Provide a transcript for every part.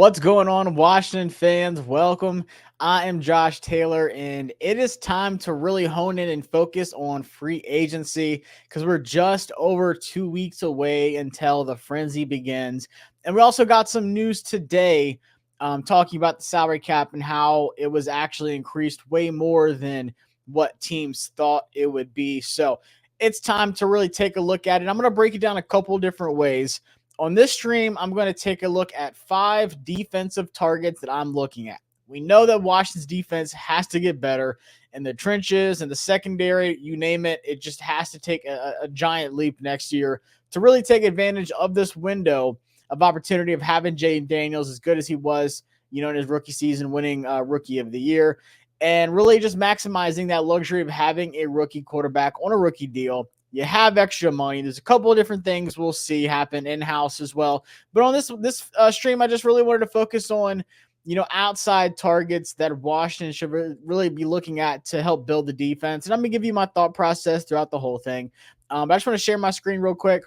What's going on, Washington fans? Welcome. I am Josh Taylor, and it is time to really hone in and focus on free agency because we're just over 2 weeks away until the frenzy begins. And we also got some news today talking about the salary cap and how it was actually increased way more than what teams thought it would be. So it's time to really take a look at it. I'm going to break it down a couple different ways. On this stream, I'm going to take a look at 5 defensive targets that I'm looking at. We know that Washington's defense has to get better in the trenches and the secondary, you name it. It just has to take a giant leap next year to really take advantage of this window of opportunity of having Jaden Daniels as good as he was, in his rookie season, winning Rookie of the Year, and really just maximizing that luxury of having a rookie quarterback on a rookie deal. You have extra money. There's a couple of different things we'll see happen in-house as well. But on this stream, I just really wanted to focus on, outside targets that Washington should really be looking at to help build the defense. And I'm going to give you my thought process throughout the whole thing. But I just want to share my screen real quick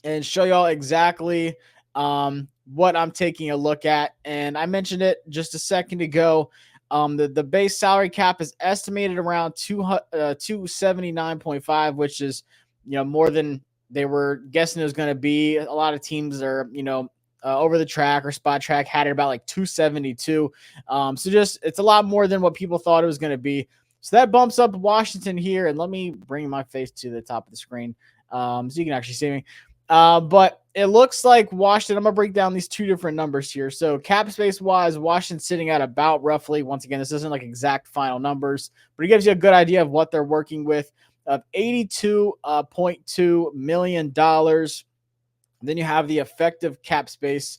and show y'all exactly what I'm taking a look at. And I mentioned it just a second ago. The base salary cap is estimated around 279.5, which is, more than they were guessing it was going to be. A lot of teams are, over the track or spot track had it about like 272. It's a lot more than what people thought it was going to be. So that bumps up Washington here. And let me bring my face to the top of the screen so you can actually see me. But it looks like Washington, I'm going to break down these two different numbers here. So cap space wise, Washington's sitting at about roughly, once again, this isn't like exact final numbers, but it gives you a good idea of what they're working with, of $82.2 million. Then you have the effective cap space,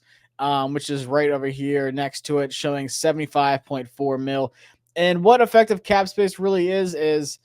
which is right over here next to it, showing 75.4 mil. And what effective cap space really is,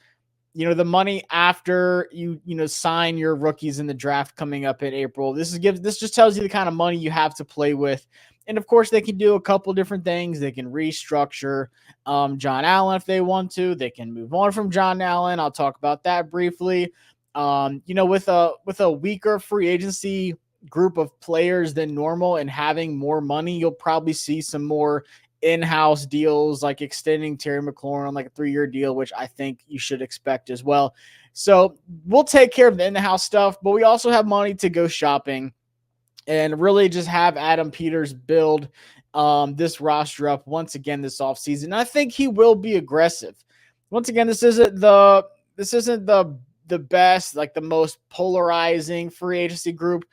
the money after you sign your rookies in the draft coming up in April. This just tells you the kind of money you have to play with. And of course, they can do a couple different things. They can restructure John Allen if they want to. They can move on from John Allen. I'll talk about that briefly. With a weaker free agency group of players than normal and having more money, you'll probably see some more in-house deals, like extending Terry McLaurin on like a 3-year deal, which I think you should expect as well. So we'll take care of the in-house stuff, but we also have money to go shopping and really just have Adam Peters build this roster up once again this offseason. I think he will be aggressive. Once again, this isn't the best, like the most polarizing free agency group.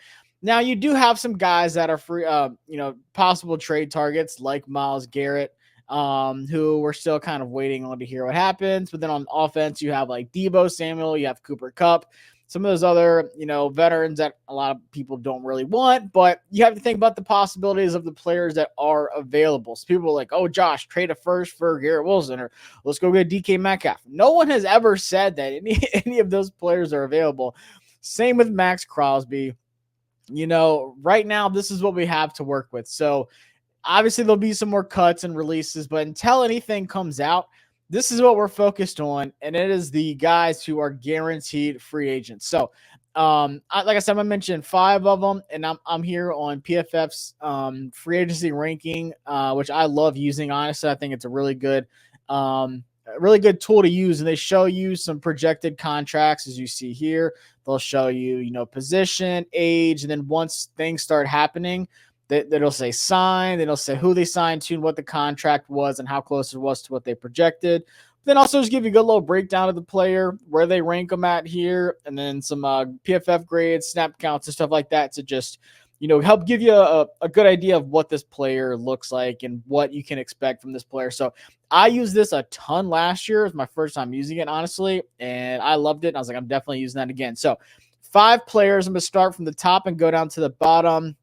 Now, you do have some guys that are free, possible trade targets like Myles Garrett, who we're still kind of waiting on to hear what happens. But then on offense, you have like Deebo Samuel, you have Cooper Kupp, some of those other, veterans that a lot of people don't really want. But you have to think about the possibilities of the players that are available. So people are like, oh, Josh, trade a first for Garrett Wilson, or let's go get DK Metcalf. No one has ever said that any of those players are available. Same with Max Crosby. Right now, this is what we have to work with. So obviously there'll be some more cuts and releases, but until anything comes out, this is what we're focused on. And it is the guys who are guaranteed free agents. So, like I said, I mentioned 5 of them, and I'm here on PFF's free agency ranking, which I love using. Honestly, I think it's a really good tool to use, and they show you some projected contracts as you see here. They'll show you, position, age, and then once things start happening, it'll say sign, then it'll say who they signed to and what the contract was and how close it was to what they projected. Then also just give you a good little breakdown of the player, where they rank them at here, and then some PFF grades, snap counts, and stuff like that to just, help give you a good idea of what this player looks like and what you can expect from this player. So I used this a ton last year. It was my first time using it, honestly, and I loved it. I was like, I'm definitely using that again. So 5 players. I'm going to start from the top and go down to the bottom.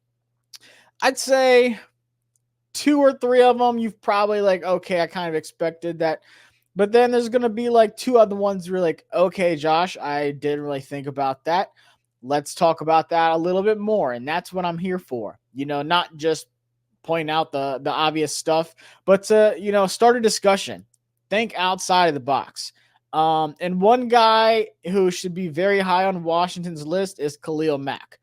I'd say 2 or 3 of them, you've probably like, okay, I kind of expected that. But then there's going to be like 2 other ones you're like, okay, Josh, I didn't really think about that. Let's talk about that a little bit more. And that's what I'm here for. Not just point out the obvious stuff, but to, start a discussion. Think outside of the box. And one guy who should be very high on Washington's list is Khalil Mack.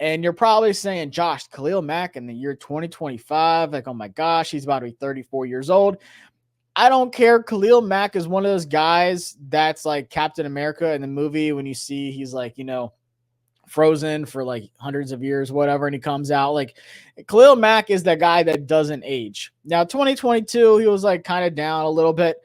And you're probably saying, Josh, Khalil Mack in the year 2025, like, oh my gosh, he's about to be 34 years old. I don't care. Khalil Mack is one of those guys that's like Captain America in the movie when you see he's like, frozen for like hundreds of years, whatever, and he comes out. Like, Khalil Mack is the guy that doesn't age. Now, 2022, he was like kind of down a little bit,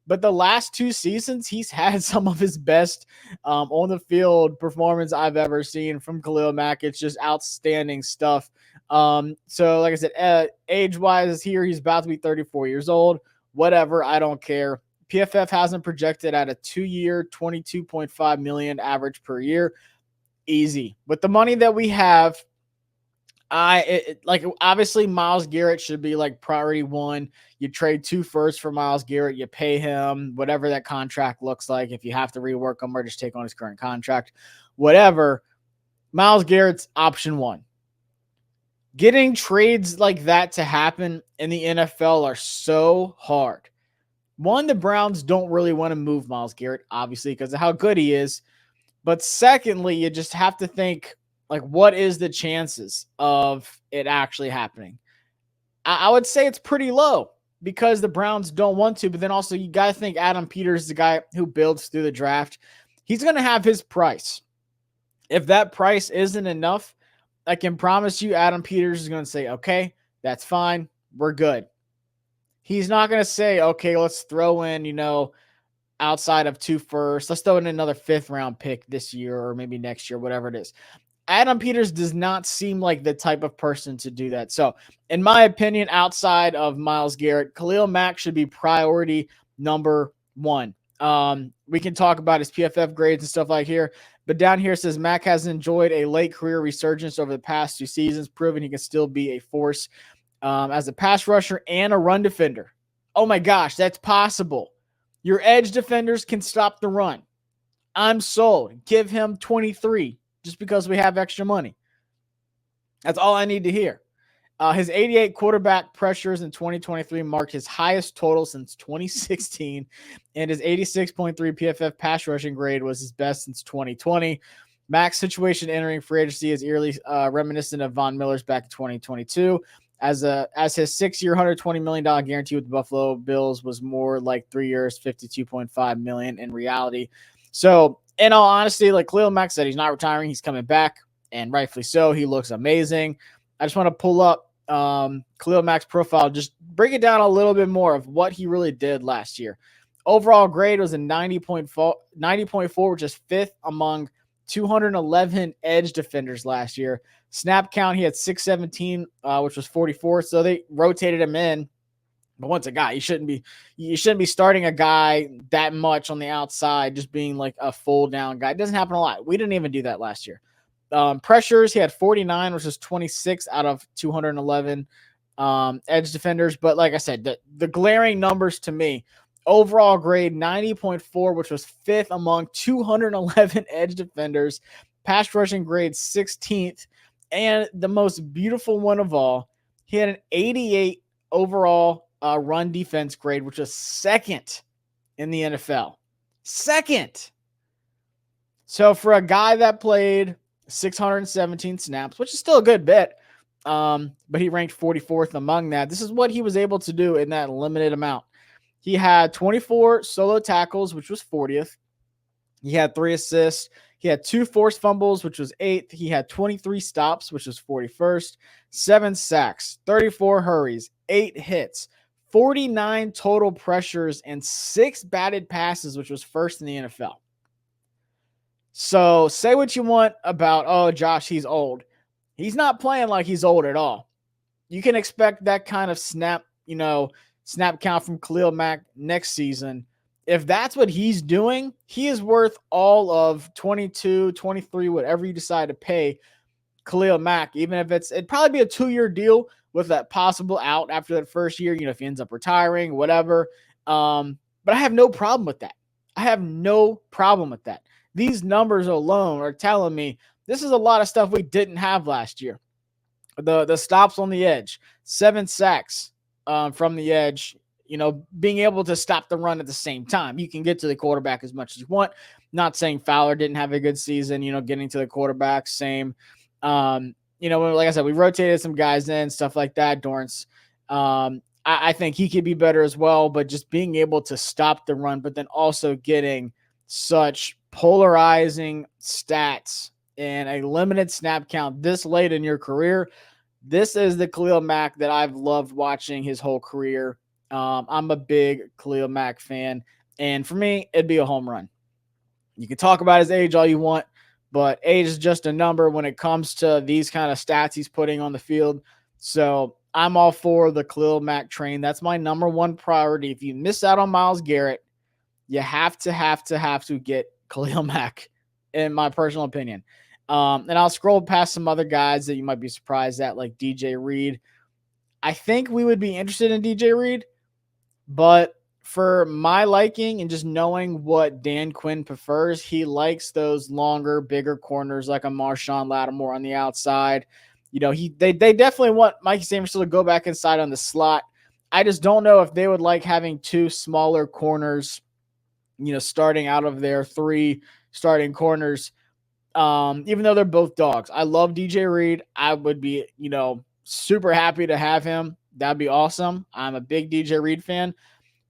but the last 2 seasons, he's had some of his best on the field performance I've ever seen from Khalil Mack. It's just outstanding stuff. So like I said, age-wise here, he's about to be 34 years old. Whatever, I don't care. PFF hasn't projected at a 2-year, $22.5 million average per year. Easy. With the money that we have, obviously Myles Garrett should be like priority 1. You trade 2 firsts for Myles Garrett, you pay him whatever that contract looks like. If you have to rework him or just take on his current contract, whatever. Myles Garrett's option 1. Getting trades like that to happen in the NFL are so hard. One, the Browns don't really want to move Myles Garrett, obviously, because of how good he is. But secondly, you just have to think, like, what is the chances of it actually happening? I would say it's pretty low because the Browns don't want to. But then also you got to think Adam Peters is the guy who builds through the draft. He's going to have his price. If that price isn't enough, I can promise you Adam Peters is going to say, okay, that's fine. We're good. He's not going to say, okay, let's throw in, outside of 2 firsts, let's throw in another 5th round pick this year or maybe next year, whatever it is. Adam Peters does not seem like the type of person to do that. So in my opinion, outside of Myles Garrett, Khalil Mack should be priority number 1. We can talk about his PFF grades and stuff like here, but down here it says Mack has enjoyed a late career resurgence over the past 2 seasons, proving he can still be a force as a pass rusher and a run defender. Oh my gosh, that's possible. Your edge defenders can stop the run. I'm sold. Give him 23 just because we have extra money. That's all I need to hear. His 88 quarterback pressures in 2023 marked his highest total since 2016, and his 86.3 PFF pass rushing grade was his best since 2020. Mack's situation entering free agency is eerily reminiscent of Von Miller's back in 2022. As his 6-year, $120 million guarantee with the Buffalo Bills was more like 3 years, $52.5 million in reality. So, in all honesty, like Khalil Mack said, he's not retiring. He's coming back, and rightfully so. He looks amazing. I just want to pull up Khalil Mack's profile, just break it down a little bit more of what he really did last year. Overall grade was a 90.4, which is 5th among 211 edge defenders last year. Snap count, he had 617, which was 44th. So they rotated him in. But once a guy, you shouldn't be starting a guy that much on the outside, just being like a full down guy. It doesn't happen a lot. We didn't even do that last year. Pressures, he had 49, which is 26 out of 211 edge defenders. But like I said, the glaring numbers to me, overall grade 90.4, which was 5th among 211 edge defenders. Pass rushing grade 16th. And the most beautiful one of all, he had an 88 overall run defense grade, which was 2nd in the NFL. 2nd. So for a guy that played 617 snaps, which is still a good bit, but he ranked 44th among that. This is what he was able to do in that limited amount. He had 24 solo tackles, which was 40th. He had 3 assists. He had 2 forced fumbles, which was 8th. He had 23 stops, which was 41st. 7 sacks, 34 hurries, 8 hits, 49 total pressures, and 6 batted passes, which was 1st in the NFL. So say what you want about, oh, Josh, he's old. He's not playing like he's old at all. You can expect that kind of snap count from Khalil Mack next season. If that's what he's doing, he is worth all of 22, 23, whatever you decide to pay Khalil Mack, even if it'd probably be a 2-year deal with that possible out after that first year, if he ends up retiring, whatever. But I have no problem with that. I have no problem with that. These numbers alone are telling me this is a lot of stuff we didn't have last year. The stops on the edge, 7 sacks from the edge, being able to stop the run at the same time. You can get to the quarterback as much as you want. Not saying Fowler didn't have a good season, getting to the quarterback, same. Like I said, we rotated some guys in, stuff like that. Dorrance, I think he could be better as well, but just being able to stop the run, but then also getting such polarizing stats and a limited snap count this late in your career. This is the Khalil Mack that I've loved watching his whole career. I'm a big Khalil Mack fan, and for me, it'd be a home run. You can talk about his age all you want, but age is just a number when it comes to these kind of stats he's putting on the field. So I'm all for the Khalil Mack train. That's my number one priority. If you miss out on Myles Garrett, you have to get Khalil Mack, in my personal opinion. And I'll scroll past some other guys that you might be surprised at, like DJ Reed. I think we would be interested in DJ Reed, but for my liking and just knowing what Dan Quinn prefers, he likes those longer, bigger corners like a Marshawn Lattimore on the outside. They definitely want Mikey Samuelson to go back inside on the slot. I just don't know if they would like having two smaller corners, starting out of their three starting corners. Even though they're both dogs. I love DJ Reed. I would be, super happy to have him. That'd be awesome. I'm a big DJ Reed fan.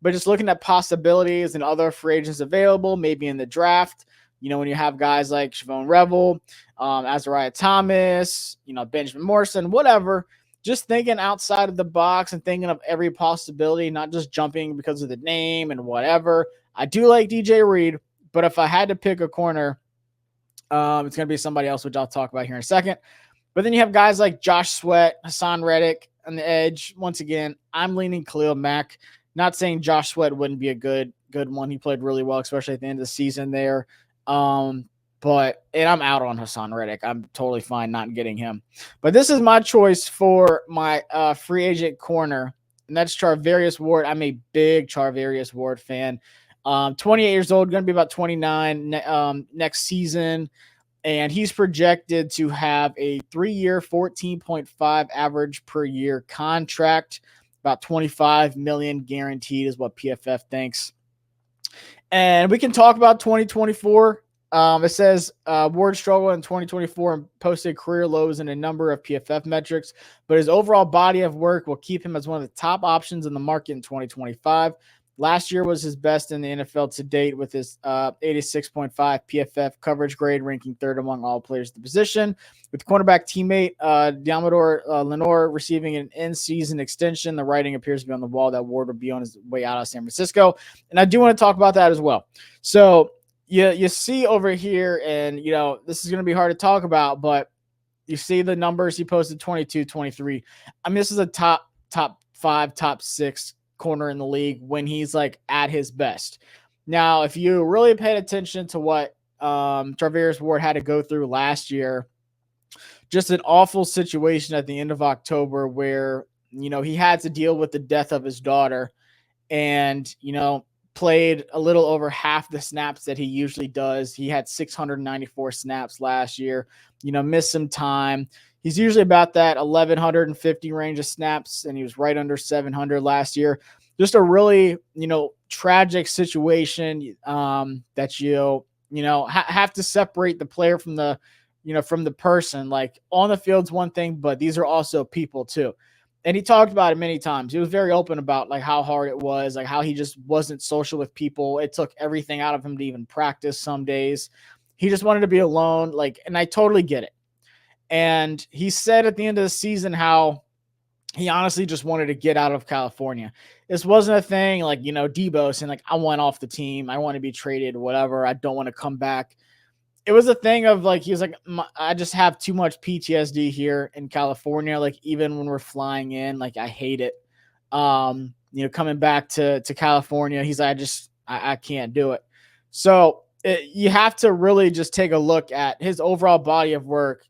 But just looking at possibilities and other free agents available, maybe in the draft, when you have guys like Shavon Revel, Azariah Thomas, Benjamin Morrison, whatever, just thinking outside of the box and thinking of every possibility, not just jumping because of the name and whatever. I do like DJ Reed, but if I had to pick a corner, it's going to be somebody else, which I'll talk about here in a second. But then you have guys like Josh Sweat, Hassan Reddick on the edge. Once again, I'm leaning Khalil Mack. Not saying Josh Sweat wouldn't be a good one. He played really well, especially at the end of the season there. But I'm out on Hassan Reddick. I'm totally fine not getting him. But this is my choice for my free agent corner, and that's Charvarius Ward. I'm a big Charvarius Ward fan. 28 years old, going to be about 29 next season. And he's projected to have a 3-year, 14.5 average per year contract. About $25 million guaranteed is what PFF thinks. And we can talk about 2024. It says Ward struggled in 2024 and posted career lows in a number of PFF metrics, but his overall body of work will keep him as one of the top options in the market in 2025. Last year was his best in the NFL to date with his 86.5 PFF coverage grade, ranking third among all players at the position. With cornerback teammate Diamador Lenore receiving an in-season extension, the writing appears to be on the wall that Ward will be on his way out of San Francisco. And I do want to talk about that as well. So you see over here, and, this is going to be hard to talk about, but you see the numbers he posted, 22, 23. I mean, this is a top 5, top 6 corner in the league when he's like at his best. Now, if you really paid attention to what Charvarius Ward had to go through last year, just an awful situation at the end of October where, he had to deal with the death of his daughter and, played a little over half the snaps that he usually does. He had 694 snaps last year, missed some time. He's usually about that 1,150 range of snaps, and he was right under 700 last year. Just a really, tragic situation that have to separate the player from the, from the person. Like, on the field's one thing, but these are also people too. And he talked about it many times. He was very open about like how hard it was, like how he just wasn't social with people. It took everything out of him to even practice some days. He just wanted to be alone. And I totally get it. And he said at the end of the season how he honestly just wanted to get out of California. This wasn't a thing like, Debo saying like, I want off the team. I want to be traded, whatever. I don't want to come back. It was a thing of like, he was like, I just have too much PTSD here in California. Like, even when we're flying in, like, I hate it. Coming back to California, he's like, I can't do it. So you have to really just take a look at his overall body of work,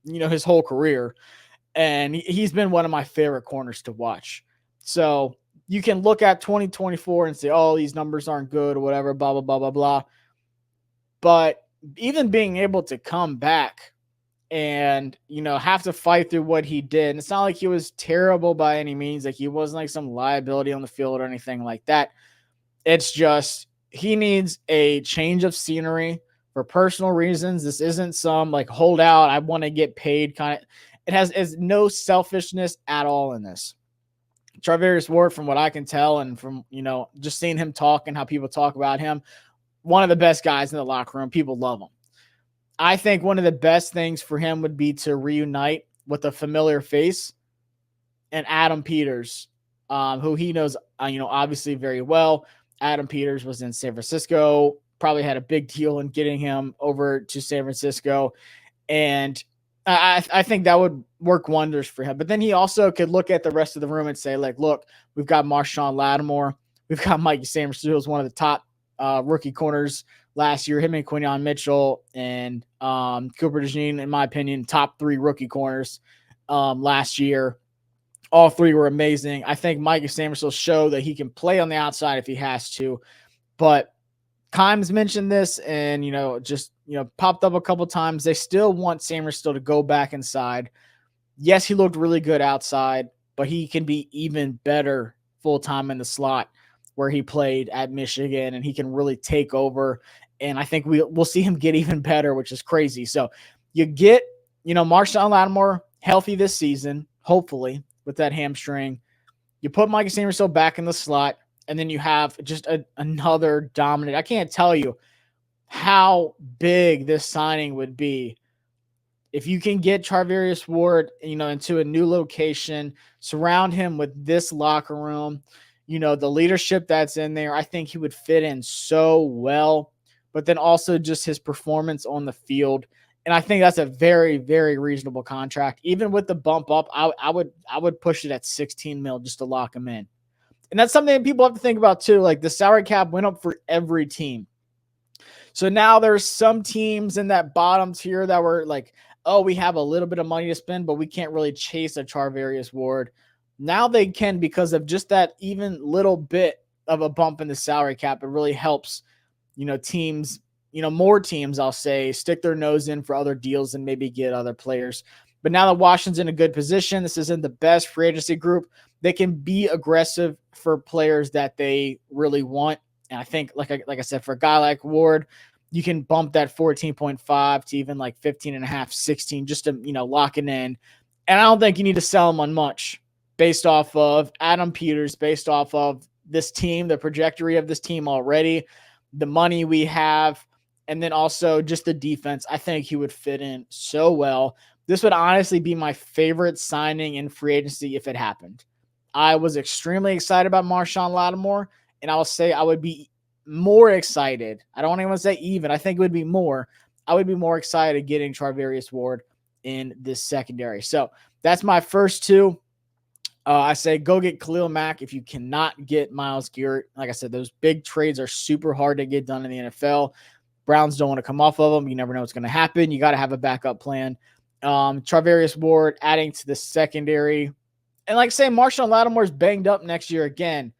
his whole career. And he's been one of my favorite corners to watch. So you can look at 2024 and say, oh, these numbers aren't good or whatever, blah, blah, blah, blah, blah. But even being able to come back and, have to fight through what he did. And it's not like he was terrible by any means. Like, he wasn't like some liability on the field or anything like that. It's just, he needs a change of scenery for personal reasons. This isn't some like holdout, I want to get paid kind of. It has no selfishness at all in this. Charvarius Ward, from what I can tell, and from, just seeing him talk and how people talk about him, one of the best guys in the locker room. People love him. I think one of the best things for him would be to reunite with a familiar face and Adam Peters, who he knows, obviously very well. Adam Peters was in San Francisco, probably had a big deal in getting him over to San Francisco. And I think that would work wonders for him. But then he also could look at the rest of the room and say, like, look, we've got Marshawn Lattimore. We've got Mikey Sanders, who was one of the top rookie corners last year. Him and Quinyon Mitchell and Cooper DeJean, in my opinion, top 3 rookie corners last year. All 3 were amazing. I think Mikey Sanders will show that he can play on the outside if he has to. But Kimes mentioned this and, popped up a couple times. They still want Sanders still to go back inside. Yes, he looked really good outside, but he can be even better full-time in the slot where he played at Michigan, and he can really take over. And I think we'll see him get even better, which is crazy. So you get, Marshawn Lattimore healthy this season, hopefully, with that hamstring. You put Mikey Sanders back in the slot, and then you have just another dominant. I can't tell you how big this signing would be if you can get Charvarius Ward, into a new location, surround him with this locker room, the leadership that's in there. I think he would fit in so well, but then also just his performance on the field. And I think that's a very, very reasonable contract. Even with the bump up, I would push it at 16 mil just to lock him in. And that's something that people have to think about too. Like, the salary cap went up for every team. So now there's some teams in that bottom tier that were like, oh, we have a little bit of money to spend, but we can't really chase a Charvarius Ward. Now they can, because of just that even little bit of a bump in the salary cap. It really helps, teams, more teams, I'll say, stick their nose in for other deals and maybe get other players. But now that Washington's in a good position, this isn't the best free agency group. They can be aggressive for players that they really want. And I think, like I said, for a guy like Ward, you can bump that 14.5 to even like 15.5, 16, just to, lock it in. And I don't think you need to sell him on much based off of Adam Peters, based off of this team, the trajectory of this team already, the money we have, and then also just the defense. I think he would fit in so well. This would honestly be my favorite signing in free agency if it happened. I was extremely excited about Marshawn Lattimore, and I will say I would be more excited. I don't even want to say even. I think it would be more. I would be more excited getting Charvarius Ward in this secondary. So that's my first 2. I say go get Khalil Mack if you cannot get Myles Garrett. Like I said, those big trades are super hard to get done in the NFL. Browns don't want to come off of them. You never know what's going to happen. You got to have a backup plan. Charvarius Ward adding to the secondary. And like I say, Marshawn Lattimore's banged up next year again.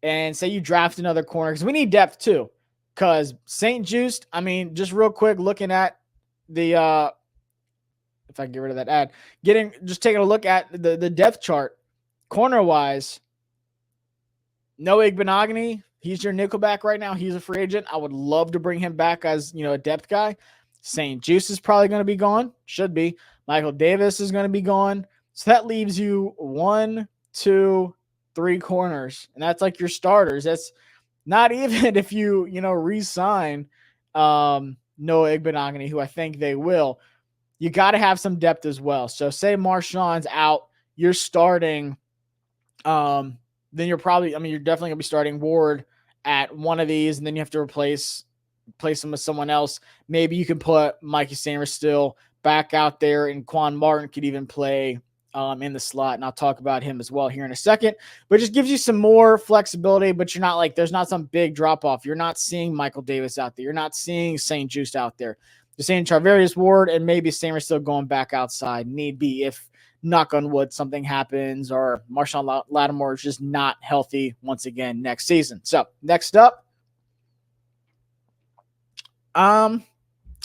And say you draft another corner, because we need depth too. Because St. Juste, just real quick, looking at the if I can get rid of that ad, just taking a look at the depth chart, corner-wise, Noah Igbenogany, he's your nickelback right now. He's a free agent. I would love to bring him back as, a depth guy. St. Juste is probably going to be gone. Should be. Michael Davis is going to be gone. So that leaves you 1, 2, 3 corners. And that's like your starters. That's not even if you, re-sign Noah Igbenogany, who I think they will. You got to have some depth as well. So say Marshawn's out, you're starting, then you're probably, you're definitely going to be starting Ward at one of these, and then you have to replace him with someone else. Maybe you can put Mikey Sanders still back out there, and Quan Martin could even play in the slot, and I'll talk about him as well here in a second. But it just gives you some more flexibility, but you're not like, there's not some big drop-off. You're not seeing Michael Davis out there. You're not seeing St. Juste out there. You're seeing Charvarius Ward and maybe Sanders still going back outside, need be, if, knock on wood, something happens or Marshawn Lattimore is just not healthy once again next season. So next up,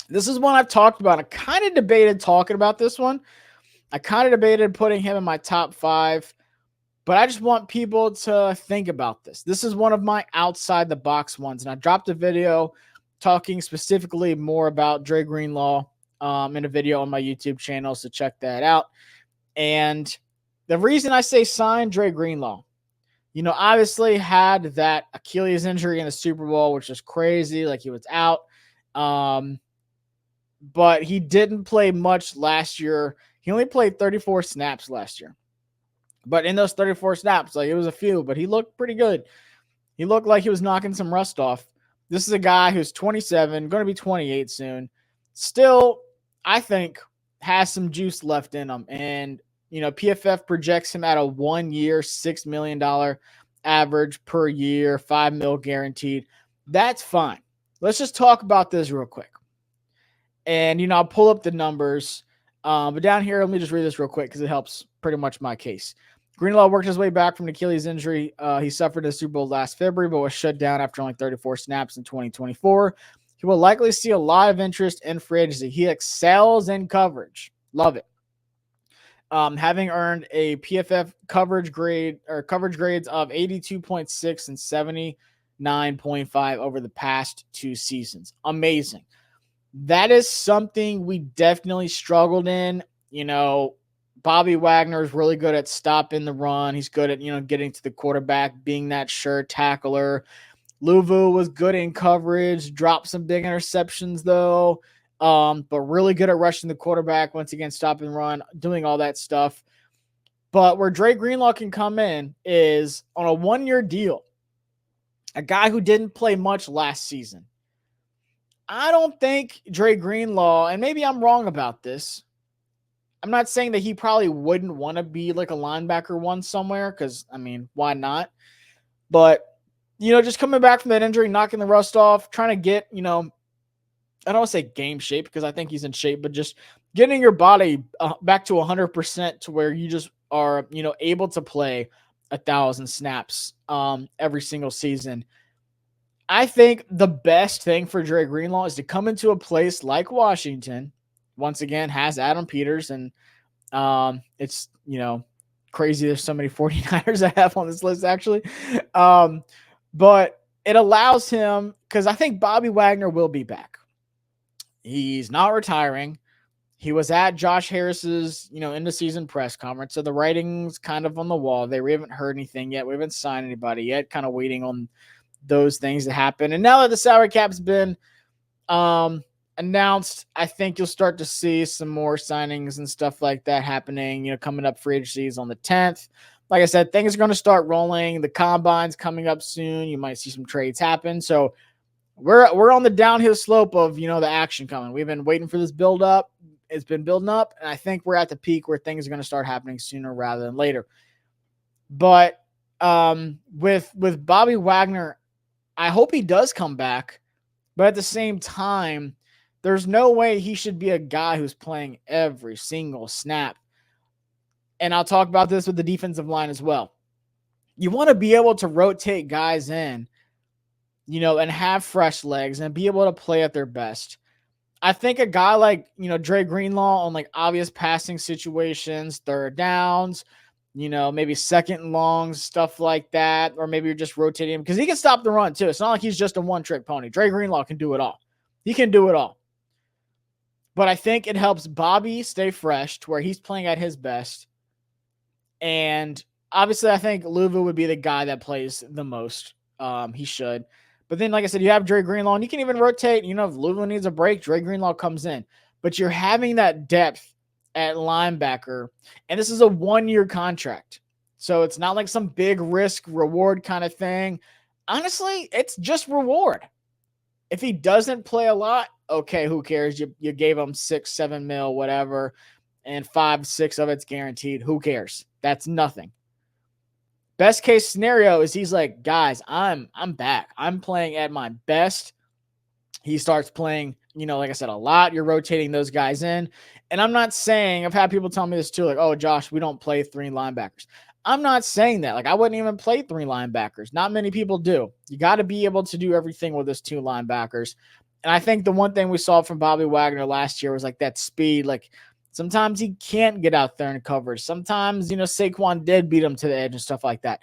this is one I've talked about. I kind of debated talking about this one. I kind of debated putting him in my top 5, but I just want people to think about this. This is one of my outside the box ones, and I dropped a video talking specifically more about Dre Greenlaw in a video on my YouTube channel, so check that out. And the reason I say sign Dre Greenlaw, obviously had that Achilles injury in the Super Bowl, which is crazy. Like, he was out. But he didn't play much last year. He only played 34 snaps last year. But in those 34 snaps, like, it was a few, but he looked pretty good. He looked like he was knocking some rust off. This is a guy who's 27, going to be 28 soon. Still, I think, has some juice left in him. And, PFF projects him at a 1 year, $6 million average per year, $5 million guaranteed. That's fine. Let's just talk about this real quick. And, I'll pull up the numbers. But down here, let me just read this real quick because it helps pretty much my case. Greenlaw worked his way back from an Achilles injury. He suffered in the Super Bowl last February, but was shut down after only 34 snaps in 2024. He will likely see a lot of interest in free agency. He excels in coverage. Love it. Having earned a PFF coverage grades of 82.6 and 79.5 over the past 2 seasons. Amazing. That is something we definitely struggled in. Bobby Wagner is really good at stopping the run. He's good at, getting to the quarterback, being that sure tackler. Luvu was good in coverage, dropped some big interceptions though, but really good at rushing the quarterback, once again, stopping the run, doing all that stuff. But where Dre Greenlaw can come in is on a 1-year deal. A guy who didn't play much last season. I don't think Dre Greenlaw, and maybe I'm wrong about this, I'm not saying that he probably wouldn't want to be like a linebacker one somewhere because, why not? But, just coming back from that injury, knocking the rust off, trying to get, I don't want to say game shape because I think he's in shape, but just getting your body back to 100% to where you just are, able to play 1,000 snaps every single season. I think the best thing for Dre Greenlaw is to come into a place like Washington. Once again, has Adam Peters, and it's, crazy there's so many 49ers I have on this list, actually. But it allows him, because I think Bobby Wagner will be back. He's not retiring. He was at Josh Harris's, end of season press conference, so the writing's kind of on the wall. We haven't heard anything yet. We haven't signed anybody yet, kind of waiting on those things to happen. And now that the salary cap's been announced, I think you'll start to see some more signings and stuff like that happening, coming up. Free agencies on the 10th. Like I said, things are going to start rolling. The combine's coming up soon. You might see some trades happen. So we're on the downhill slope of, the action coming. We've been waiting for this build up. It's been building up, and I think we're at the peak where things are going to start happening sooner rather than later. But with Bobby Wagner, I hope he does come back, but at the same time, there's no way he should be a guy who's playing every single snap. And I'll talk about this with the defensive line as well. You want to be able to rotate guys in, and have fresh legs and be able to play at their best. I think a guy like, Dre Greenlaw on like obvious passing situations, third downs, maybe second and longs, stuff like that, or maybe you're just rotating him because he can stop the run too. It's not like he's just a one-trick pony. Dre Greenlaw can do it all. He can do it all. But I think it helps Bobby stay fresh to where he's playing at his best. And obviously, I think Luvu would be the guy that plays the most. He should. But then, like I said, you have Dre Greenlaw, and you can even rotate. If Luvu needs a break, Dre Greenlaw comes in. But you're having that depth at linebacker, and this is a 1-year contract. So it's not like some big risk reward kind of thing. Honestly, it's just reward. If he doesn't play a lot, okay, who cares? You gave him 6-7 mil, whatever, and 5-6 of it's guaranteed. Who cares? That's nothing. Best case scenario is he's like, guys, I'm back. I'm playing at my best. He starts playing, like I said, a lot. You're rotating those guys in. And I'm not saying, I've had people tell me this too, like, oh, Josh, we don't play 3 linebackers. I'm not saying that. Like, I wouldn't even play 3 linebackers. Not many people do. You got to be able to do everything with this 2 linebackers. And I think the one thing we saw from Bobby Wagner last year was like that speed. Like, sometimes he can't get out there and cover. Sometimes, Saquon did beat him to the edge and stuff like that.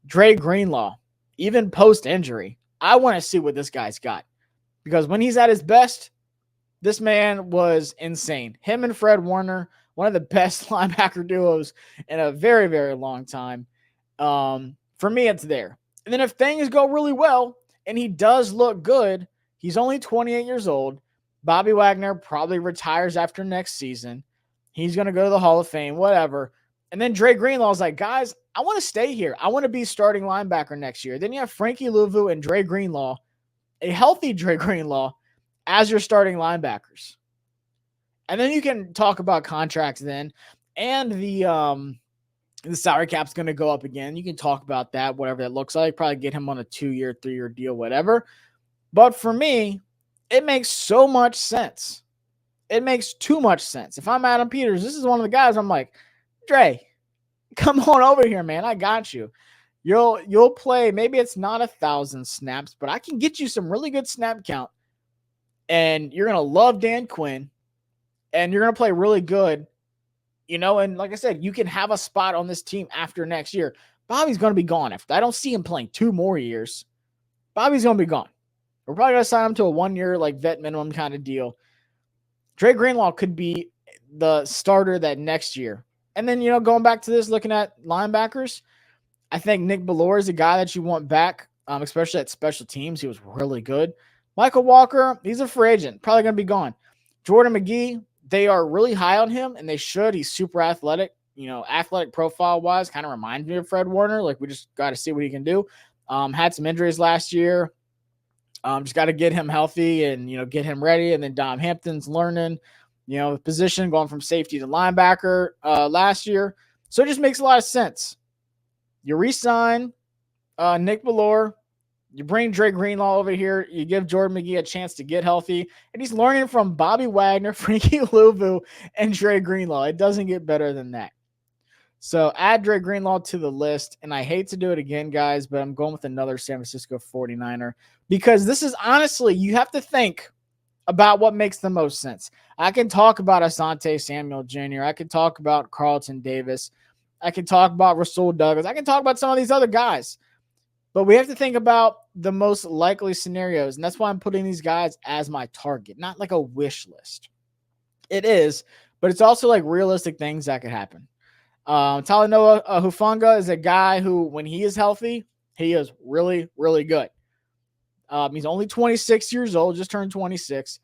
Dre Greenlaw, even post-injury, I want to see what this guy's got. because when he's at his best, this man was insane. Him and Fred Warner, one of the best linebacker duos in a very, very long time. For me, it's there. And then if things go really well and he does look good, he's only 28 years old. Bobby Wagner probably retires after next season. He's going to go to the Hall of Fame, whatever. And then Dre Greenlaw's like, guys, I want to stay here. I want to be starting linebacker next year. Then you have Frankie Louvu and Dre Greenlaw, a healthy Dre Greenlaw, as your starting linebackers. And then you can talk about contracts then. And the salary cap's going to go up again. You can talk about that, whatever that looks like. Probably get him on a 2-year, 3-year deal, whatever. But for me, it makes so much sense. It makes too much sense. If I'm Adam Peters, this is one of the guys I'm like, Dre, come on over here, man. I got you. You'll play. Maybe it's not 1,000 snaps, but I can get you some really good snap count. And you're going to love Dan Quinn. And you're going to play really good. And like I said, you can have a spot on this team after next year. Bobby's going to be gone after. I don't see him playing 2 more years. Bobby's going to be gone. We're probably going to sign him to a 1-year, like vet minimum kind of deal. Dre Greenlaw could be the starter that next year. And then, going back to this, looking at linebackers, I think Nick Bellore is a guy that you want back, especially at special teams. He was really good. Michael Walker, he's a free agent, probably going to be gone. Jordan McGee, they are really high on him, and they should. He's super athletic, athletic profile-wise, kind of reminds me of Fred Warner. Like, we just got to see what he can do. Had some injuries last year. Just got to get him healthy and, get him ready. And then Dom Hampton's learning, position, going from safety to linebacker last year. So it just makes a lot of sense. You re-sign Nick Bellore. You bring Dre Greenlaw over here. You give Jordan McGee a chance to get healthy. And he's learning from Bobby Wagner, Frankie Louvu, and Dre Greenlaw. It doesn't get better than that. So add Dre Greenlaw to the list. And I hate to do it again, guys, but I'm going with another San Francisco 49er. Because this is honestly, you have to think about what makes the most sense. I can talk about Asante Samuel Jr. I can talk about Carlton Davis. I can talk about Rasul Douglas. I can talk about some of these other guys. But we have to think about the most likely scenarios. And that's why I'm putting these guys as my target, not like a wish list. It is, but it's also like realistic things that could happen. Talanoa Hufanga is a guy who, when he is healthy, he is really, really good. He's only 26 years old, just turned 26.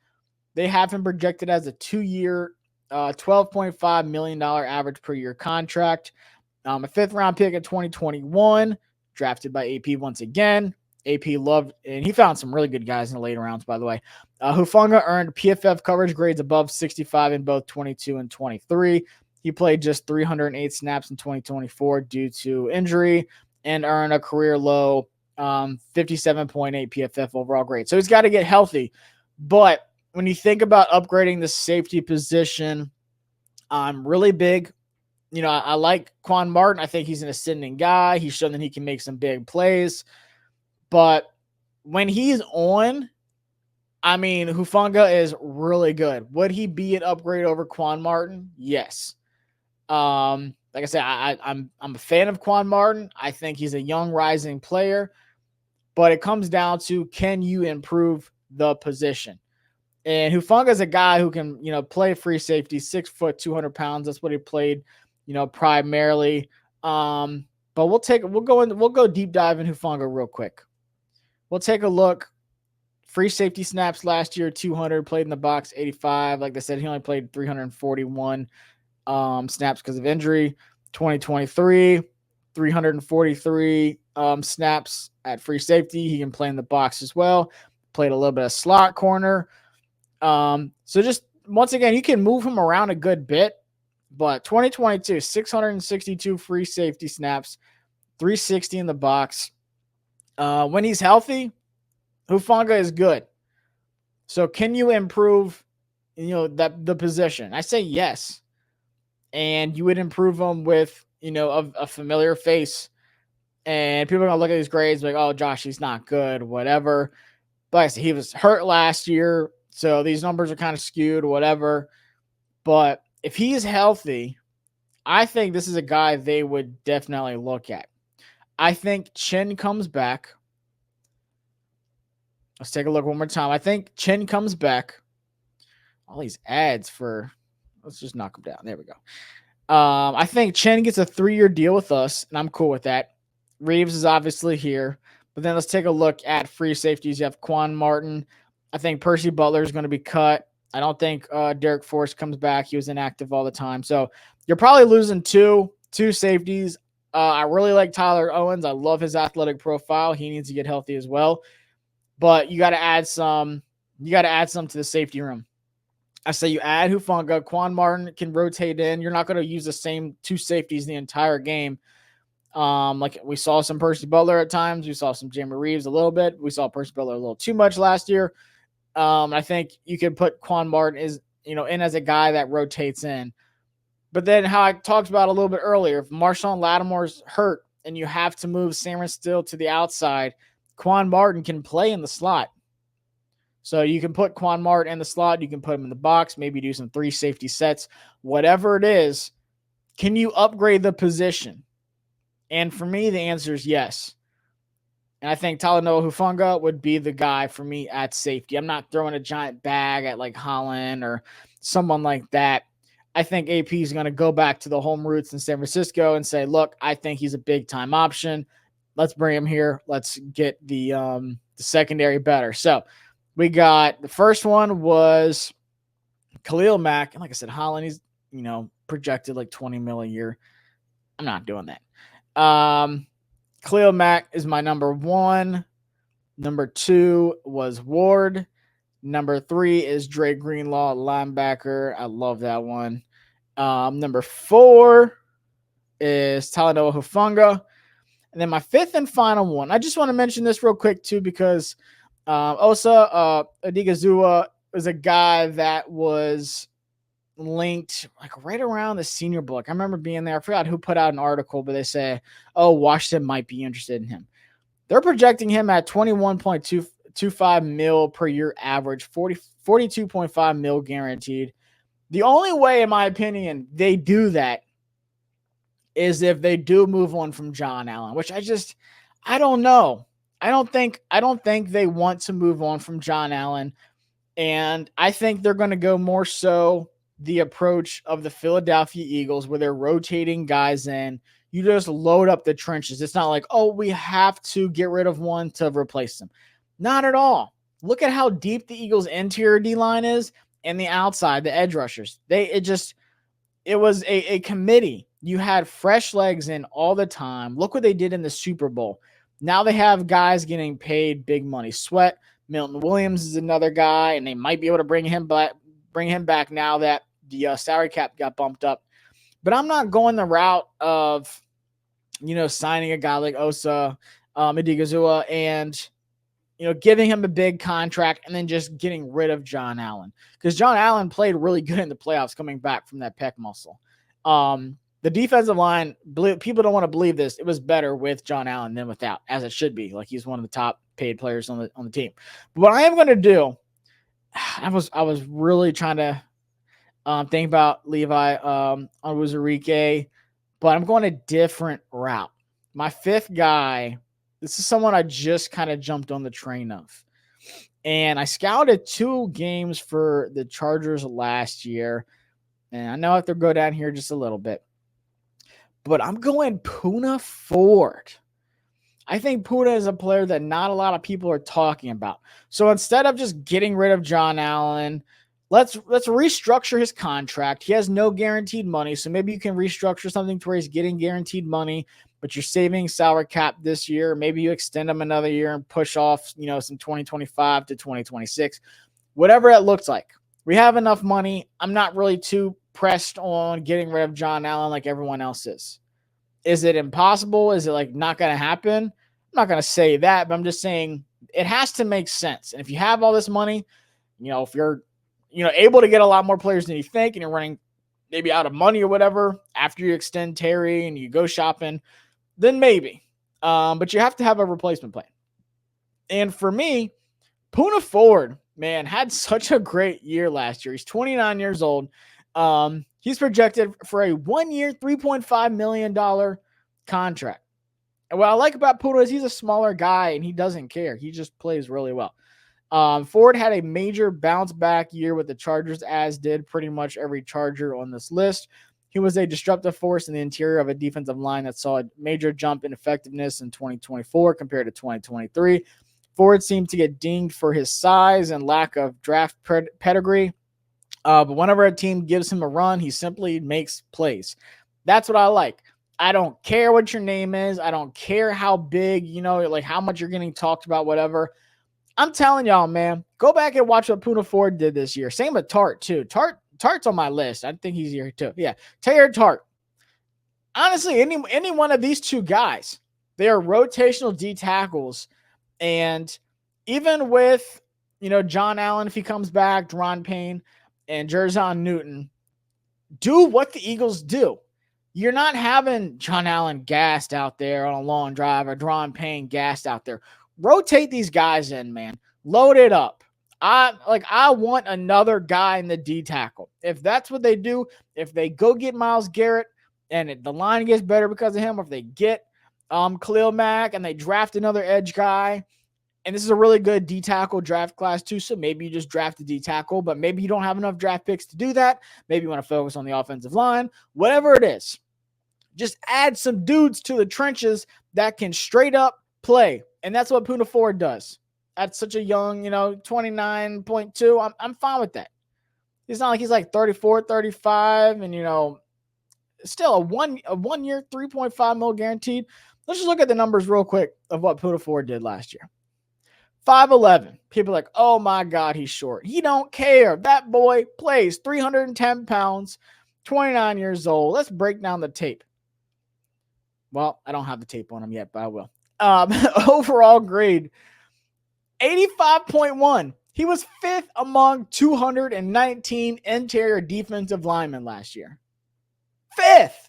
They have him projected as a 2-year, $12.5 million average per year contract. A 5th-round pick in 2021. Drafted by AP once again. AP loved, and he found some really good guys in the later rounds, by the way. Hufanga earned PFF coverage grades above 65 in both 22 and 23. He played just 308 snaps in 2024 due to injury and earned a career low 57.8 PFF overall grade. So he's got to get healthy. But when you think about upgrading the safety position, I'm really big. I like Quan Martin. I think he's an ascending guy. He's shown that he can make some big plays. But when he's on, Hufanga is really good. Would he be an upgrade over Quan Martin? Yes. Like I said, I'm a fan of Quan Martin. I think he's a young rising player. But it comes down to, can you improve the position? And Hufanga is a guy who can, play free safety, 6 foot, 200 pounds. That's what he played, primarily. But we'll go deep dive in Hufanga real quick. We'll take a look. Free safety snaps last year, 200, played in the box, 85. Like I said, he only played 341 snaps because of injury. 2023, 343 snaps at free safety. He can play in the box as well. Played a little bit of slot corner. So just once again, you can move him around a good bit. But 2022, 662 free safety snaps, 360 in the box. When he's healthy, Hufanga is good. So can you improve, the position? I say yes. And you would improve him with, a familiar face. And people are going to look at his grades like, oh, Josh, he's not good, whatever. But like I said, he was hurt last year, so these numbers are kind of skewed, whatever. But if he is healthy, I think this is a guy they would definitely look at. I think Chin comes back. Let's take a look one more time. I think Chin comes back. All these ads for, let's just knock them down. There we go. I think Chen gets a 3-year deal with us, and I'm cool with that. Reeves is obviously here. But then let's take a look at free safeties. You have Quan Martin. I think Percy Butler is going to be cut. I don't think Derek Force comes back. He was inactive all the time. So you're probably losing two safeties. I really like Tyler Owens. I love his athletic profile. He needs to get healthy as well. But you got to add some. You got to add some to the safety room. I say you add Hufanga. Quan Martin can rotate in. You're not going to use the same two safeties the entire game. Like we saw some Percy Butler at times. We saw some Jamie Reeves a little bit. We saw Percy Butler a little too much last year. I think you could put Quan Martin in as a guy that rotates in. But then how I talked about a little bit earlier, if Marshawn Lattimore's hurt and you have to move Cameron Steele to the outside, Quan Martin can play in the slot. So you can put Quan Martin in the slot. You can put him in the box, maybe do some 3 safety sets, whatever it is. Can you upgrade the position? And for me, the answer is yes. And I think Talanoa Hufanga would be the guy for me at safety. I'm not throwing a giant bag at like Holland or someone like that. I think AP is going to go back to the home roots in San Francisco and say, look, I think he's a big-time option. Let's bring him here. Let's get the secondary better. So we got the first one was Khalil Mack. And like I said, Holland, he's, projected like 20 mil a year. I'm not doing that. Khalil Mack is my number 1. Number 2 was Ward. Number 3 is Dre Greenlaw, linebacker. I love that one. Number 4 is Talanoa Hufanga. And then my 5th and final one, I just want to mention this real quick too, because Osa Odighizuwa is a guy that was linked like right around the Senior Bowl. I remember being there. I forgot who put out an article, but they say, Washington might be interested in him. They're projecting him at 21.25 mil per year average, 42.5 mil guaranteed. The only way, in my opinion, they do that is if they do move on from John Allen, which I don't know. I don't think they want to move on from John Allen. And I think they're going to go more so the approach of the Philadelphia Eagles, where they're rotating guys in. You just load up the trenches. It's not like, we have to get rid of one to replace them. Not at all. Look at how deep the Eagles' interior D-line is and the outside, the edge rushers. It was a committee. You had fresh legs in all the time. Look what they did in the Super Bowl. Now they have guys getting paid big money. Sweat, Milton Williams is another guy, and they might be able to bring him back now that the salary cap got bumped up. But I'm not going the route of, signing a guy like Osa Odighizuwa and, giving him a big contract and then just getting rid of John Allen. Because John Allen played really good in the playoffs coming back from that pec muscle. The defensive line, people don't want to believe this, it was better with John Allen than without, as it should be. Like, he's one of the top paid players on the team. But what I am going to do, I was really trying to think about Levi Onwuzurike, but I'm going a different route. My 5th guy, this is someone I just kind of jumped on the train of. And I scouted 2 games for the Chargers last year. And I know I have to go down here just a little bit. But I'm going Poona Ford. I think Poona is a player that not a lot of people are talking about. So instead of just getting rid of John Allen, let's restructure his contract. He has no guaranteed money, so maybe you can restructure something to where he's getting guaranteed money, but you're saving salary cap this year. Maybe you extend him another year and push off, some 2025 to 2026, whatever it looks like. We have enough money. I'm not really too pressed on getting rid of John Allen like everyone else is. Is it impossible? Is it like not going to happen? I'm not going to say that, but I'm just saying it has to make sense. And if you have all this money, if you're able to get a lot more players than you think, and you're running maybe out of money or whatever after you extend Terry and you go shopping, then maybe. But you have to have a replacement plan. And for me, Poona Ford, man, had such a great year last year. He's 29 years old. He's projected for a 1-year, $3.5 million contract. And what I like about Poona is he's a smaller guy and he doesn't care. He just plays really well. Ford had a major bounce back year with the Chargers, as did pretty much every Charger on this list. He was a disruptive force in the interior of a defensive line that saw a major jump in effectiveness in 2024 compared to 2023. Ford seemed to get dinged for his size and lack of draft pedigree. But whenever a team gives him a run, he simply makes plays. That's what I like. I don't care what your name is. I don't care how big, like how much you're getting talked about, whatever. I'm telling y'all, man, go back and watch what Poona Ford did this year. Same with Tart, too. Tart's on my list. I think he's here, too. Yeah, Taylor Tart. Honestly, any one of these two guys, they are rotational D tackles. And even with, John Allen, if he comes back, Deron Payne, and Jerzon Newton, do what the Eagles do. You're not having John Allen gassed out there on a long drive or Deron Payne gassed out there. Rotate these guys in, man. Load it up. I want another guy in the D tackle. If that's what they do, if they go get Myles Garrett and the line gets better because of him, or if they get Khalil Mack and they draft another edge guy, and this is a really good D tackle draft class too, so maybe you just draft a D tackle, but maybe you don't have enough draft picks to do that. Maybe you want to focus on the offensive line. Whatever it is, just add some dudes to the trenches that can straight up play. And that's what Poona Ford does. At such a young, 29.2, I'm fine with that. It's not like he's like 34, 35, and, still a one year, 3.5 mil guaranteed. Let's just look at the numbers real quick of what Poona Ford did last year. 5'11". People are like, oh my God, he's short. He don't care. That boy plays 310 pounds, 29 years old. Let's break down the tape. Well, I don't have the tape on him yet, but I will. Overall grade, 85.1. He was 5th among 219 interior defensive linemen last year. 5th.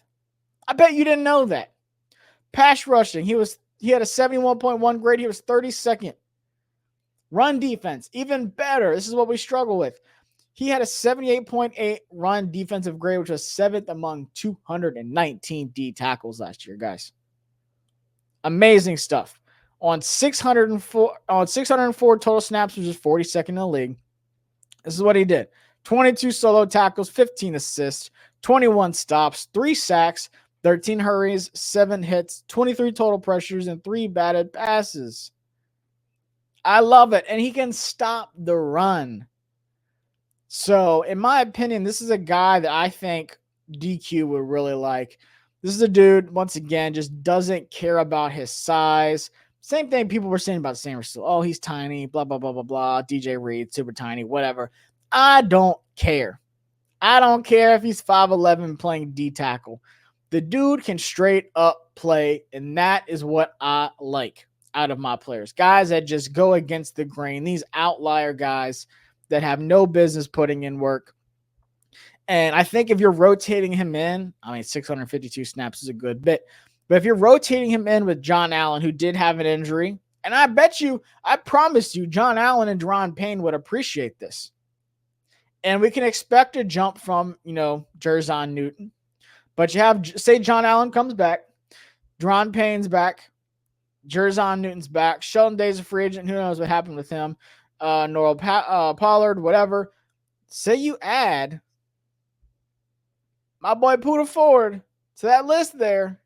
I bet you didn't know that. Pass rushing, he had a 71.1 grade. He was 32nd. Run defense, even better. This is what we struggle with. He had a 78.8 run defensive grade, which was 7th among 219 D tackles last year, guys. Amazing stuff. On 604 total snaps, which is 42nd in the league. This is what he did. 22 solo tackles, 15 assists, 21 stops, 3 sacks, 13 hurries, 7 hits, 23 total pressures, and 3 batted passes. I love it. And he can stop the run. So, in my opinion, this is a guy that I think DQ would really like. This is a dude, once again, just doesn't care about his size. Same thing people were saying about Sam Russell. Oh, he's tiny, blah, blah, blah, blah, blah. DJ Reed, super tiny, whatever. I don't care. I don't care if he's 5'11" playing D tackle. The dude can straight up play, and that is what I like out of my players. Guys that just go against the grain. These outlier guys that have no business putting in work. And I think if you're rotating him in, 652 snaps is a good bit. But if you're rotating him in with John Allen, who did have an injury, and I promise you, John Allen and Deron Payne would appreciate this. And we can expect a jump from, Jerzon Newton. But you have, say John Allen comes back, Deron Payne's back, Jerzon Newton's back, Sheldon Day's a free agent. Who knows what happened with him? Norrell Pollard, whatever. Say you add my boy Poona Ford to that list there,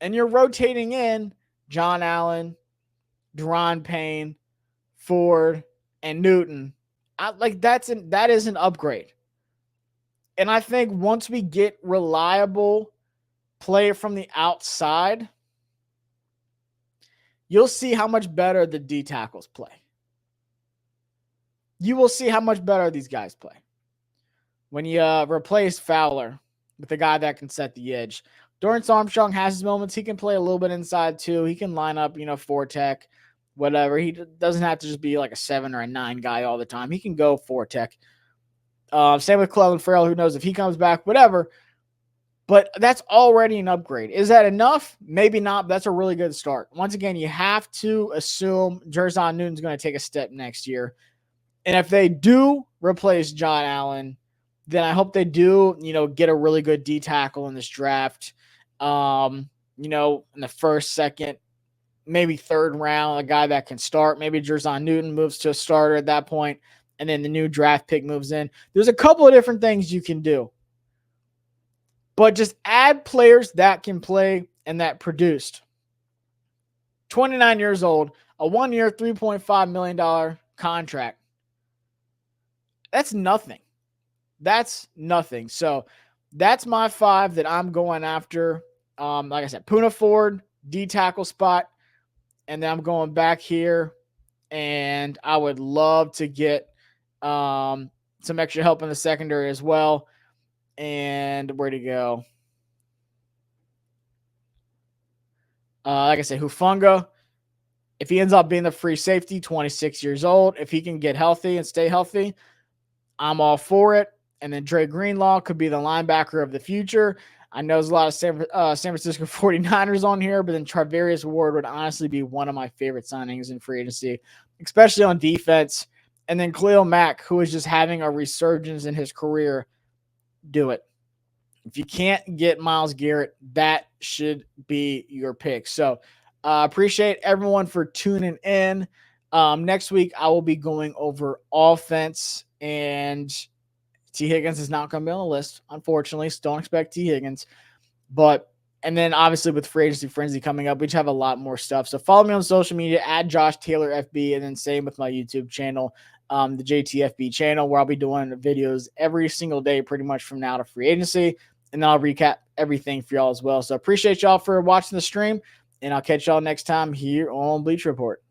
and you're rotating in John Allen, Deron Payne, Ford, and Newton. That is an upgrade. And I think once we get reliable play from the outside, you'll see how much better the D tackles play. You will see how much better these guys play. When you replace Fowler with a guy that can set the edge. Dorrance Armstrong has his moments. He can play a little bit inside too. He can line up, 4-tech, whatever. He doesn't have to just be like a 7 or a 9 guy all the time. He can go 4-tech. Same with Clelin Ferrell. Who knows if he comes back, whatever. But that's already an upgrade. Is that enough? Maybe not, but that's a really good start. Once again, you have to assume Jerzon Newton's going to take a step next year. And if they do replace John Allen, then I hope they do, get a really good D tackle in this draft. In the first, second, maybe third round, a guy that can start. Maybe Jerzon Newton moves to a starter at that point, and then the new draft pick moves in. There's a couple of different things you can do. But just add players that can play and that produced. 29 years old, a 1 year, $3.5 million contract. That's nothing. That's nothing. So that's my 5 that I'm going after. Like I said, Poona Ford, D tackle spot. And then I'm going back here. And I would love to get some extra help in the secondary as well. And where'd he go? Like I said, Hufanga, if he ends up being the free safety, 26 years old, if he can get healthy and stay healthy, I'm all for it. And then Dre Greenlaw could be the linebacker of the future. I know there's a lot of San Francisco 49ers on here, but then Charvarius Ward would honestly be one of my favorite signings in free agency, especially on defense. And then Khalil Mack, who is just having a resurgence in his career, do it. If you can't get Myles Garrett, that should be your pick. So appreciate everyone for tuning in. Next week, I will be going over offense, and T. Higgins is not going to be on the list, unfortunately. So don't expect T. Higgins. And then obviously with Free Agency Frenzy coming up, we just have a lot more stuff. So follow me on social media at Josh Taylor FB, and then same with my YouTube channel, the JTFB channel, where I'll be doing videos every single day pretty much from now to free agency. And then I'll recap everything for y'all as well. So appreciate y'all for watching the stream, and I'll catch y'all next time here on Bleach Report.